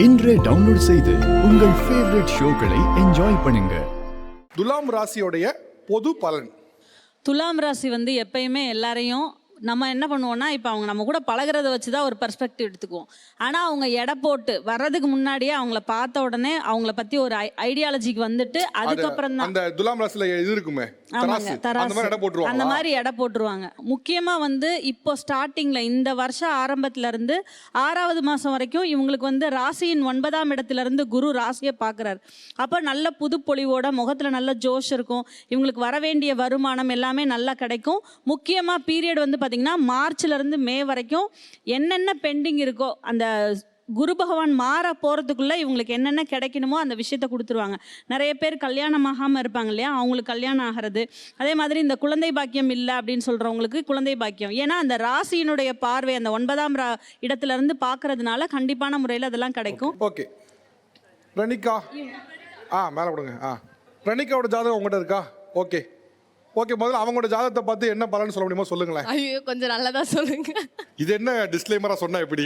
இன்றே டவுன்லோட் செய்து உங்கள் ஃபேவரட் ஷோக்களை என்ஜாய் பண்ணுங்க. துலாம் ராசியோடைய பொது பலன். துலாம் ராசி வந்து எப்பயுமே எல்லாரையும் நம்ம என்ன பண்ணுவோம்னா, இப்போ அவங்க நம்ம கூட பழகிறத வச்சு தான் ஒரு பெர்ஸ்பெக்டிவ் எடுத்துக்குவோம். ஆனால் அவங்க எடை போட்டு வர்றதுக்கு முன்னாடியே அவங்கள பார்த்த உடனே அவங்கள பற்றி ஒரு ஐடியாலஜிக்கு வந்துட்டு அதுக்கப்புறம் தான் அந்த துலாம் ராசியில இது இருக்குமே, ஆமாங்க, தராசு அந்த மாதிரி எடை போட்டுருவாங்க. முக்கியமாக வந்து இப்போ ஸ்டார்டிங்கில் இந்த வருஷம் ஆரம்பத்துல இருந்து 6வது மாதம் வரைக்கும் இவங்களுக்கு வந்து ராசியின் 9ஆம் இடத்துலேருந்து குரு ராசியை பார்க்குறாரு. அப்போ நல்ல புதுப்பொழிவோட முகத்தில் நல்ல ஜோஷ் இருக்கும். இவங்களுக்கு வர வேண்டிய வருமானம் எல்லாமே நல்லா கிடைக்கும். முக்கியமாக பீரியட் வந்து பார்த்திங்கன்னா மார்ச்லேருந்து மே வரைக்கும் என்னென்ன பெண்டிங் இருக்கோ அந்த குரு பகவான் மாற போகிறதுக்குள்ளே இவங்களுக்கு என்னென்ன கிடைக்கணுமோ அந்த விஷயத்த கொடுத்துருவாங்க. நிறைய பேர் கல்யாணம் ஆகாமல் இருப்பாங்க இல்லையா, அவங்களுக்கு கல்யாணம் ஆகிறது. அதே மாதிரி இந்த குழந்தை பாக்கியம் இல்லை அப்படின்னு சொல்கிறவங்களுக்கு குழந்தை பாக்கியம். ஏன்னா அந்த ராசியினுடைய பார்வை அந்த 9ஆம் இடத்துலேருந்து பார்க்கறதுனால கண்டிப்பான முறையில் அதெல்லாம் கிடைக்கும். ஓகே ரணிகா, மேலே கொடுங்க. ரணிகாவோட ஜாதகம் உங்கள்கிட்ட இருக்கா? ஓகே ஓகே, முதல்ல அவங்களோட ஜாதகத்தை பார்த்து என்ன பலன்னு சொல்ல முடியுமோ சொல்லுங்களேன். ஐயோ, கொஞ்சம் நல்லதா சொல்லுங்க. இது என்ன டிஸ்க்ளைமரா சொன்னா எப்படி?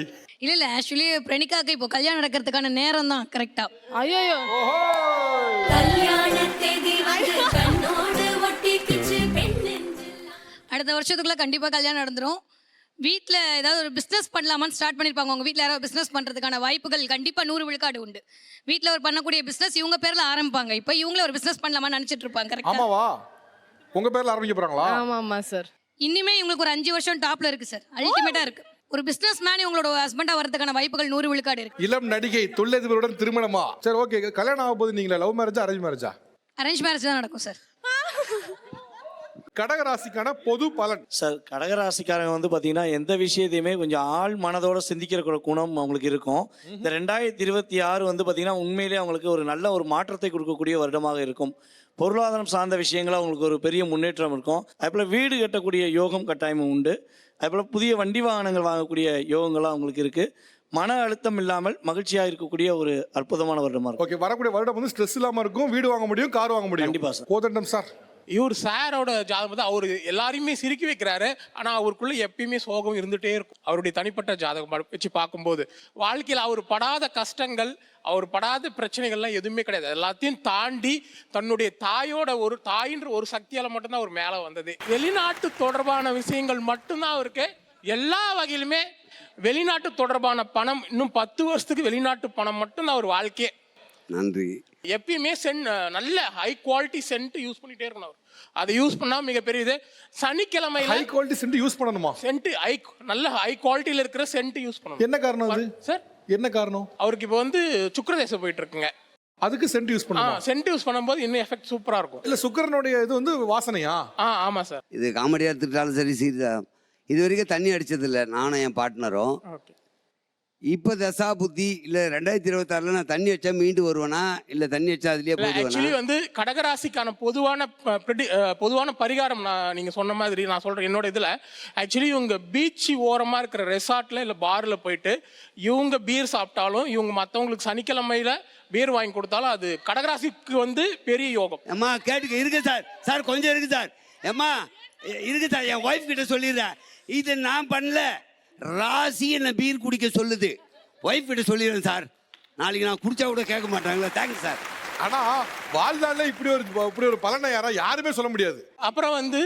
இல்ல ஆக்சுவலி பிரணிகாக்கு இப்போ கல்யாணம் நடக்கிறதுக்கான நேரம் தான் கரெக்டா. ஐயோ, அடுத்த வருஷத்துக்குள்ள கண்டிப்பா கல்யாணம் நடந்துரும். வீட்டில் ஏதாவது ஒரு பிஸ்னஸ் பண்ணலாமான்னு ஸ்டார்ட் பண்ணியிருப்பாங்க. உங்கள் வீட்டில் யாராவது பிஸ்னஸ் பண்ணுறதுக்கான வாய்ப்புகள் கண்டிப்பாக 100 விழுக்காடு உண்டு. வீட்டில் ஒரு பண்ணக்கூடிய பிஸ்னஸ் இவங்க பேரில் ஆரம்பிப்பாங்க. இப்போ இவங்களே ஒரு பிஸ்னஸ் பண்ணலாமான்னு நினச்சிட்டு இருப்பாங்க. கரெக்டாக? ஆமாவா, உங்க பேர்ல ஆரம்பிக்க போறாங்களா? ஆமா சார். இனிமே இவங்களுக்கு ஒரு 5 வருஷம் டாப்ல இருக்கு சார். அல்டிமேட்டா இருக்கு. ஒரு பிசினஸ் மேன் உங்களோட ஹஸ்பண்டா வரதுக்கான வாய்ப்புகள் 100 விழுக்காடு இருக்கு. இளம் நடிகை தொழிலதிபருடன் திருமணமா? சரி ஓகே, கல்யாணம் ஆக போது. நீங்களா லவ் மேரேஜா அரேஞ்ச் மேரேஜா? அரேஞ்ச் மேரேஜ் தான் நடக்கும் சார். கடக ராசிக்கான பொது பலன். சார், கடகராசிக்காரங்க வந்து பார்த்தீங்கன்னா எந்த விஷயத்தையுமே கொஞ்சம் ஆள் மனதோட சிந்திக்கிற குணம் அவங்களுக்கு இருக்கும். இந்த 2026 வந்து பார்த்தீங்கன்னா உண்மையிலேயே அவங்களுக்கு ஒரு நல்ல ஒரு மாற்றத்தை கொடுக்கக்கூடிய வருடமாக இருக்கும். பொருளாதாரம் சார்ந்த விஷயங்கள் அவங்களுக்கு ஒரு பெரிய முன்னேற்றம் இருக்கும். அதுபோல் வீடு கட்டக்கூடிய யோகம் கட்டாயமும் உண்டு. அதுபோல் புதிய வண்டி வாகனங்கள் வாங்கக்கூடிய யோகங்கள்லாம் அவங்களுக்கு இருக்குது. மன அழுத்தம் இல்லாமல் மகிழ்ச்சியாக இருக்கக்கூடிய ஒரு அற்புதமான வருடமாக இருக்கும். ஓகே, வரக்கூடிய வருடம் வந்து ஸ்ட்ரெஸ் இல்லாமல் இருக்கும். வீடு வாங்க முடியும், கார் வாங்க முடியும். கண்டிப்பாக சார். கோதண்டம் சார், இவர் சாரோட ஜாதகம் வந்து அவர் எல்லாரையுமே சிரிக்க வைக்கிறாரு. ஆனால் அவருக்குள்ள எப்பயுமே சோகம் இருந்துகிட்டே இருக்கும். அவருடைய தனிப்பட்ட ஜாதகம் வச்சு பார்க்கும்போது வாழ்க்கையில் அவர் படாத கஷ்டங்கள், அவர் படாத பிரச்சனைகள்லாம் எதுவுமே கிடையாது. எல்லாத்தையும் தாண்டி தன்னுடைய தாயின்ற ஒரு சக்தியால் மட்டும்தான் அவர் மேலே வந்தது. வெளிநாட்டு தொடர்பான விஷயங்கள் மட்டும்தான் அவருக்கு எல்லா வகையிலுமே. வெளிநாட்டு தொடர்பான பணம் இன்னும் 10 வருஷத்துக்கு வெளிநாட்டு பணம் மட்டும்தான் அவர் வாழ்க்கையே. நன்றி. எப்பயுமே நல்ல ஹை குவாலிட்டி சென்ட் யூஸ் பண்ணிட்டே இருக்கணும். அவர் அதை யூஸ் பண்ணா மிகப்பெரிய இது. சனிக்கிழமை ஹை குவாலிட்டி சென்ட் யூஸ் பண்ணணுமா? சென்ட் நல்ல ஹை குவாலிட்டியில இருக்கிற சென்ட் யூஸ் பண்ணணும். என்ன காரணம் அது சார்? என்ன காரணம்? அவருக்கு இப்போ வந்து சுக்கிரதேசம் போயிட்டு இருக்குங்க. அதுக்கு சென்ட் யூஸ் பண்ணணும். சென்ட் யூஸ் பண்ணும்போது இன்னும் எஃபெக்ட் சூப்பரா இருக்கும். இல்ல சுக்கிரனுடைய இது வந்து வாசனையா? ஆமா சார். இது காமெடியா எடுத்துட்டாலும் சரி, சீரியஸா இது வரைக்கும் தண்ணி அடிச்சது இல்லை நானும் என் பார்ட்னரும். இப்போ தசா புத்தி இல்ல 2026 நான் தண்ணி வச்சா மீண்டு வருவேனா இல்ல தண்ணி வச்சா அதுலயே போயிடுவேனா? ஆக்சுவலி வந்து கடகராசிக்கான பொதுவான பரிகாரம் நீங்க சொன்ன மாதிரி நான் சொல்றேன். என்னோட இதுல ஆக்சுவலி இவங்க பீச் ஓரமா இருக்கிற ரெசார்ட்ல இல்ல பார்ல போயிட்டு இவங்க பீர் சாப்பிட்டாலும், இவங்க மற்றவங்களுக்கு சனிக்கிழமையில பீர் வாங்கி கொடுத்தாலும் அது கடகராசிக்கு வந்து பெரிய யோகம். அம்மா கேட்டுக்க இருக்கு சார். சார் கொஞ்சம் இருக்கு சார். அம்மா இருக்கு சார். என் ஒய்ஃப் கிட்ட சொல்லிடுறேன், இது நான் பண்ணல, ராசி என்ன பீர் குடிக்க சொல்லுது. ஒய்ஃப் கிட்ட சொல்லிடுறேன் சார். நாளைக்கு நான் குடிச்சா கூட கேட்க மாட்டாங்களா? Thanks sir. ஆனா வாழ்நாள்ல இப்படி ஒரு பலனை யாருமே சொல்ல முடியாது. அப்புறம் வந்து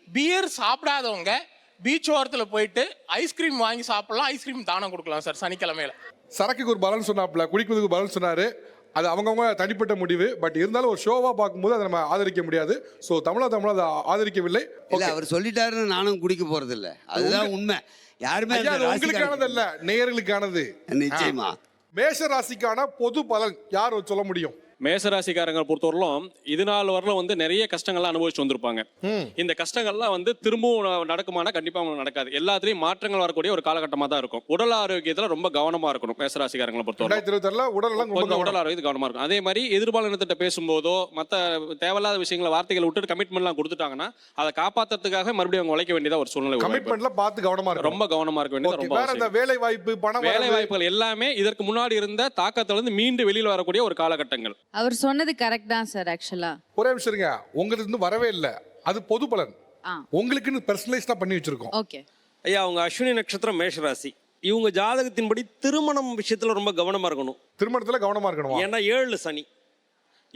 பீர் சாப்பிடாதவங்க பீச் ஓரத்தில் போயிட்டு ஐஸ்கிரீம் வாங்கி சாப்பிடலாம். ஐஸ்கிரீம் தானம் கொடுக்கலாம் சார் சனிக்கிழமையில. சரக்குக்கு ஒரு பலன் சொன்னாப்ல, குடிக்கிறதுக்கு பலன் சொன்னாரு. அது அவங்கவுங்க தனிப்பட்ட முடிவு. பட் இருந்தாலும் ஒரு ஷோவா பார்க்கும்போது அதை நம்ம ஆதரிக்க முடியாது. ஸோ தமிழா அதை ஆதரிக்கவில்லை. இல்ல அவர் சொல்லிட்டாருன்னு நானும் குடிக்க போறது இல்லை, அதுதான் உண்மை. யாருமே உங்களுக்கானது இல்ல, நேயர்களுக்கானது. நிச்சயமா. மேஷ ராசிக்கான பொது பலன் யார் சொல்ல முடியும்? மேசராசிக்காரங்க பொறுத்தவரையிலும் இது நாள் வரலாம் வந்து நிறைய கஷ்டங்கள்லாம் அனுபவிச்சு வந்திருப்பாங்க. இந்த கஷ்டங்கள்லாம் வந்து திரும்பவும் நடக்குமானா கண்டிப்பா அவங்க நடக்காது. எல்லாத்துலயும் மாற்றங்கள் வரக்கூடிய ஒரு காலகட்டமா தான் இருக்கும். உடல் ஆரோக்கியத்துல ரொம்ப கவனமா இருக்கணும் மேசராசிக்காரங்களை பொறுத்தவரை. உடல் ஆரோக்கியத்துக்கு கவனமா இருக்கும். அதே மாதிரி எதிர்பாலினத்திட்ட பேசும்போதோ மற்ற தேவையில்லாத விஷயங்களை வார்த்தைகளை விட்டு கமிட்மெண்ட்லாம் கொடுத்துட்டாங்கன்னா அதை காப்பாற்றுறதுக்காக மறுபடியும் அவங்க உழைக்க வேண்டியதா ஒரு சூழ்நிலை. கமிட்மெண்ட்ல பார்த்து கவனமா இருக்கும், ரொம்ப கவனமா இருக்க வேண்டியது. வேலை வாய்ப்பு, பணம், வேலை வாய்ப்புகள் எல்லாமே இதற்கு முன்னாடி இருந்த தாக்கத்துல இருந்து மீண்டு வெளியில் வரக்கூடிய ஒரு காலகட்டங்கள். அவர் சொன்னது கரெக்ட் தான் சார். ஆக்சுவலா ஒரே நிமிஷம் இருங்க, உங்களுக்கு இருந்து வரவே இல்லை. அது பொது பலன், உங்களுக்குன்னு பர்சனலைஸ்டா பண்ணி வச்சிருக்கோம். ஓகே ஐயா, அவங்க அஸ்வினி நட்சத்திரம் மேஷராசி. இவங்க ஜாதகத்தின்படி திருமணம் விஷயத்துல ரொம்ப கவனமா இருக்கணும். திருமணத்துல கவனமா இருக்கணுமா? ஏன்னா 7 சனி.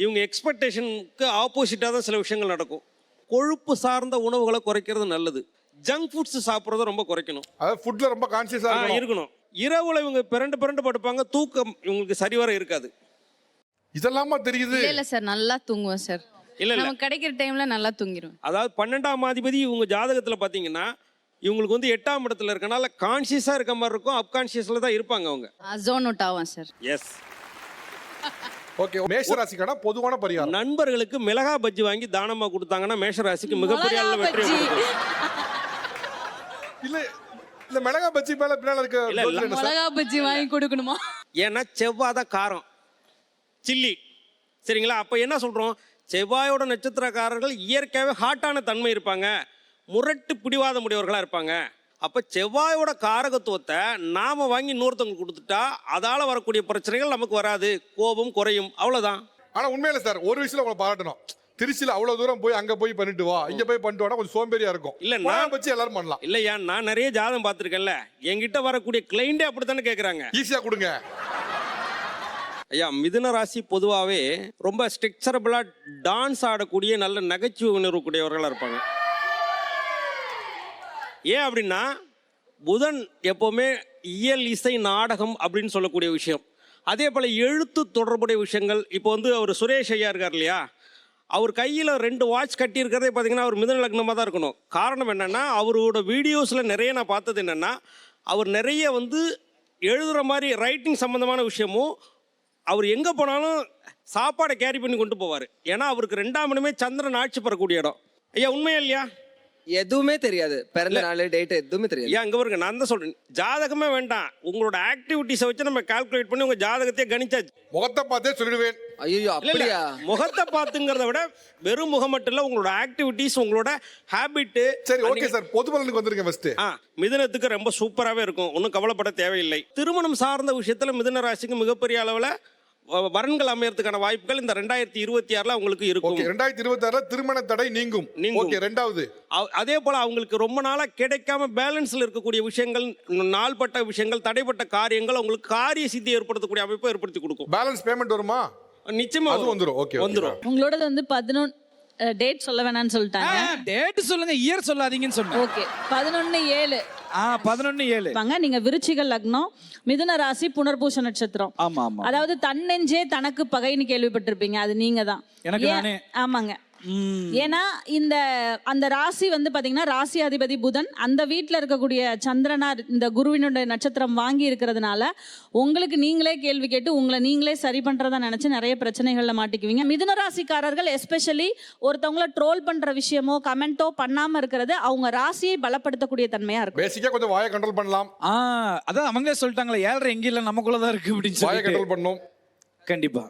இவங்க எக்ஸ்பெக்டேஷனுக்கு ஆப்போசிட்டாக தான் சில விஷயங்கள் நடக்கும். கொழுப்பு சார்ந்த உணவுகளை குறைக்கிறது நல்லது. ஜங்க் ஃபுட்ஸ் சாப்பிட்றத ரொம்ப குறைக்கணும். அதாவது ஃபுட்ல ரொம்ப கான்சியஸா இருக்கணும். இரவுல இவங்க பிறண்டு படுப்பாங்க, தூக்கம் இவங்களுக்கு சரிவர இருக்காது. இதெல்லாமா தெரியுது? இல்ல சார், நல்லா தூங்குவேன் சார். இல்ல நமக்கு கிடைக்கிற டைம்ல நல்லா தூங்கிடுவேன். அதாவது 12ஆம் அதிபதி இவங்க ஜாதகத்துல பாத்தீங்கன்னா இவங்களுக்கு வந்து 8ஆம் இடத்துல இருக்கனால கான்சியஸா இருக்க மாதிரி இருக்கும், அப்கான்சியஸ்ல தான் இருப்பாங்க அவங்க. ஜோன் அவுட் ஆகும் சார். எஸ். ஓகே, மேஷ ராசிக்கான பொதுவான பரிகாரம். நண்பர்களுக்கு மிளகா பஜ்ஜி வாங்கி தானமா கொடுத்தாங்கன்னா மேஷ ராசிக்கு மிகப்பெரிய அளவுல வெற்றி கிடைக்கும். இல்ல இந்த மிளகா பஜ்ஜி மேல பின்னால இருக்க இல்ல, இல்ல. என்ன சார்? மிளகா பஜ்ஜி வாங்கி கொடுக்கணுமா? ஏன்னா செவ்வாய் தான் காரம், சில்லி. சரிங்களா? அப்ப என்ன சொல்றோம், செவ்வாயோட நட்சத்திரக்காரர்கள் இயற்கையாகவே ஹாட்டான தன்மை இருப்பாங்க, முரட்டு பிடிவாத முடியவர்களா இருப்பாங்க. அப்ப செவ்வாயோட காரகத்துவத்தை நாம வாங்கி இன்னொருத்தவங்க கொடுத்துட்டா அதால வரக்கூடிய பிரச்சனைகள் நமக்கு வராது, கோபம் குறையும், அவ்வளவுதான். ஆனா உண்மையில சார் ஒரு விஷயம் உங்களை பாராட்டணும். திருச்சியில அவ்வளவு தூரம் போய் அங்க போய் பண்ணிட்டு வா, இங்க போய் பண்ணிட்டு வானா கொஞ்சம் சோம்பேறியா இருக்கும். இல்ல, நான் வச்சு எல்லாரும் பண்ணலாம். இல்லையா, நான் நிறைய ஜாதகம் பார்த்துருக்கேன்ல, என்கிட்ட வரக்கூடிய கிளைண்டே அப்படித்தானே கேட்குறாங்க. ஈஸியா கொடுங்க. ஐயா, மிதுன ராசி பொதுவாகவே ரொம்ப ஸ்ட்ரக்சரபிளா டான்ஸ் ஆடக்கூடிய நல்ல நகைச்சுவை உணர்வு கூடியவர்களாக இருப்பாங்க. ஏன் அப்படின்னா புதன் எப்போவுமே இயல் இசை நாடகம் அப்படின்னு சொல்லக்கூடிய விஷயம். அதே போல் எழுத்து தொடர்புடைய விஷயங்கள். இப்போ வந்து அவர் சுரேஷ் ஐயா இருக்கார் இல்லையா, அவர் கையில் 2 வாட்ச் கட்டியிருக்கிறதே பார்த்தீங்கன்னா அவர் மிதுன லக்னமாக தான் இருக்கணும். காரணம் என்னென்னா அவரோட வீடியோஸில் நிறைய நான் பார்த்தது என்னென்னா அவர் நிறைய வந்து எழுதுகிற மாதிரி ரைட்டிங் சம்மந்தமான விஷயமும், அவர் எங்கே போனாலும் சாப்பாடை கேரி பண்ணி கொண்டு போவார். ஏன்னா அவருக்கு 2ஆம் இடமே சந்திரன் ஆட்சி பெறக்கூடிய இடம். ஐயா, உண்மையா இல்லையா? எதுவுமே தெரியாது, பிறந்த நாள் டேட் எதுவுமே தெரியாது. ஏன் அங்கே வருங்க, நான் தான் சொல்கிறேன், ஜாதகமே வேண்டாம், உங்களோட ஆக்டிவிட்டிஸை வச்சு நம்ம கால்குலேட் பண்ணி உங்கள் ஜாதகத்தையே கணிச்சாச்சு. முகத்தை பார்த்தே சொல்லிடுவேன். ஐயோ, அப்படியா? முகத்தை பார்த்துங்கிறத விட வெறும் முகம் மட்டும் இல்லை, உங்களோட ஆக்டிவிட்டிஸ், உங்களோட ஹேபிட்டு. சரி, ஓகே சார், பொது பலனுக்கு வந்திருக்கேன் ஃபர்ஸ்ட். மிதுனத்துக்கு ரொம்ப சூப்பராகவே இருக்கும், ஒன்றும் கவலைப்பட தேவையில்லை. திருமணம் சார்ந்த விஷயத்தில் மிதுன ராசிக்கு மிகப்பெரிய அளவில் வரன்கள் அமையறதுக்கான வாய்ப்புகள் இந்த 2026 அவங்களுக்கு இருக்கும். 2026 திருமண தடை நீங்கும். ஓகே, ரெண்டாவது அதே போல அவங்களுக்கு ரொம்ப நாளா கிடைக்காம பேலன்ஸ்ல இருக்கக்கூடிய விஷயங்கள், நாள்பட்ட விஷயங்கள், தடைப்பட்ட காரியங்கள் அவங்களுக்கு காரிய சித்தி ஏற்படுத்தக்கூடிய அமைப்பை ஏற்படுத்தி கொடுக்கும். பேலன்ஸ் பேமெண்ட் வருமா? நிச்சயமா அது வந்துரும். ஓகே, வந்துரும். உங்களோடது வந்து 11 டேட் சொல்ல வேணாம்னு சொல்லிட்டாங்க. டேட் சொல்லுங்க, இயர் சொல்லாதீங்கன்னு சொன்னேன். ஓகே, 11/7. 11/7. வாங்க, நீங்க விருச்சிக லக்னம், மிதுன ராசி, புனர்பூச நட்சத்திரம். ஆமா ஆமா. அதாவது தன்னெஞ்சே தனக்கு பகைன்னு கேள்விப்பட்டிருப்பீங்க, அது நீங்க தான். எனக்கு நானே. ஆமாங்க. ஏன்னா அந்த ராசி வந்து பாத்தீங்கன்னா ராசி அதிபதி புதன், அந்த வீட்டில் இருக்கக்கூடிய சந்திரனா இந்த குருவினுடைய நட்சத்திரம் வாங்கி இருக்கிறதுனால உங்களுக்கு நீங்களே கேள்வி கேட்டு உங்களை நீங்களே சரி பண்றதா நினைச்சு நிறைய பிரச்சனைகள்ல மாட்டிக்குவீங்க. மிதுன ராசிக்காரர்கள் எஸ்பெஷலி ஒருத்தவங்கள ட்ரோல் பண்ற விஷயமோ கமெண்டோ பண்ணாம இருக்கிறது அவங்க ராசியை பலப்படுத்தக்கூடிய தன்மையா இருக்கும். பேசிக்கா கொஞ்சம் வாயை கண்ட்ரோல் பண்ணலாம். அதான் அவங்களே சொல்லிட்டாங்களே, 7.5 எங்க இல்ல நமக்குள்ளதான் இருக்கு அப்படின்னு வாயை சொல்லி கண்ட்ரோல் பண்ணும். கண்டிப்பா.